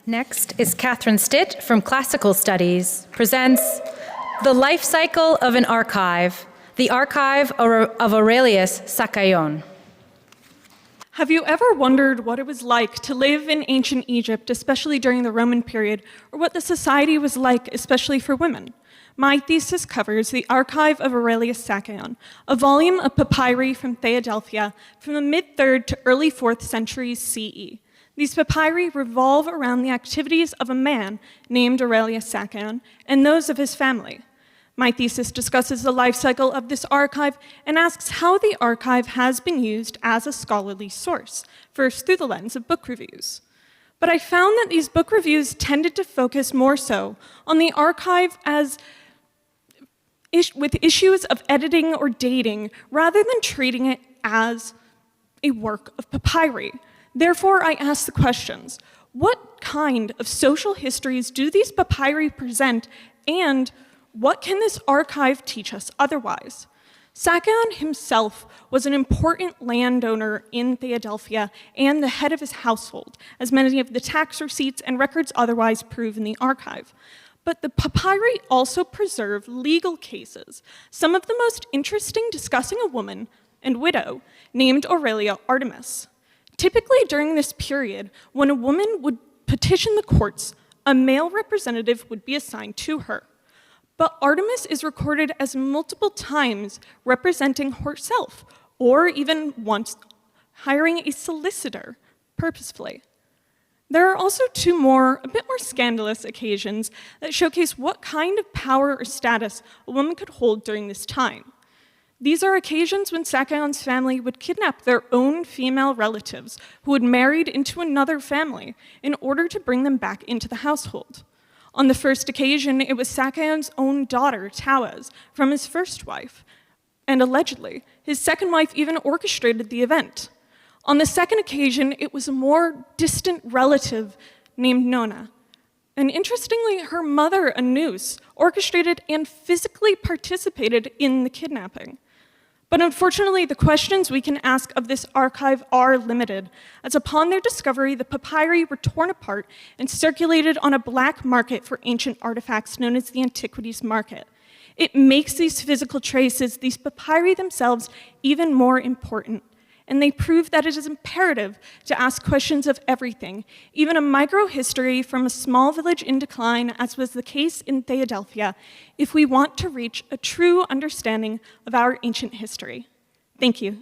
Next is Katherine Stitt from Classical Studies, presents The Life Cycle of an Archive, the Archive of Aurelius Sakaon. Have you ever wondered what it was like to live in ancient Egypt, especially during the Roman period, or what the society was like, especially for women? My thesis covers the Archive of Aurelius Sakaon, a volume of papyri from Philadelphia from the mid-3rd to early 4th centuries CE. These papyri revolve around the activities of a man named Aurelius Sakaon and those of his family. My thesis discusses the life cycle of this archive and asks how the archive has been used as a scholarly source, first through the lens of book reviews. But I found that these book reviews tended to focus more so on the archive with issues of editing or dating, rather than treating it as a work of papyri. Therefore, I ask the questions: what kind of social histories do these papyri present, and what can this archive teach us otherwise? Sakaon himself was an important landowner in Philadelphia and the head of his household, as many of the tax receipts and records otherwise prove in the archive. But the papyri also preserve legal cases, some of the most interesting discussing a woman and widow named Aurelia Artemis. Typically during this period, when a woman would petition the courts, a male representative would be assigned to her. But Artemis is recorded as multiple times representing herself, or even once hiring a solicitor purposefully. There are also two more, a bit more scandalous occasions that showcase what kind of power or status a woman could hold during this time. These are occasions when Sakaon's family would kidnap their own female relatives who had married into another family in order to bring them back into the household. On the first occasion, it was Sakaon's own daughter, Tawaz, from his first wife, and allegedly, his second wife even orchestrated the event. On the second occasion, it was a more distant relative named Nona. And interestingly, her mother, Anus, orchestrated and physically participated in the kidnapping. But unfortunately, the questions we can ask of this archive are limited, as upon their discovery, the papyri were torn apart and circulated on a black market for ancient artifacts known as the antiquities market. It makes these physical traces, these papyri themselves, even more important. And they prove that it is imperative to ask questions of everything, even a micro-history from a small village in decline, as was the case in Philadelphia, if we want to reach a true understanding of our ancient history. Thank you.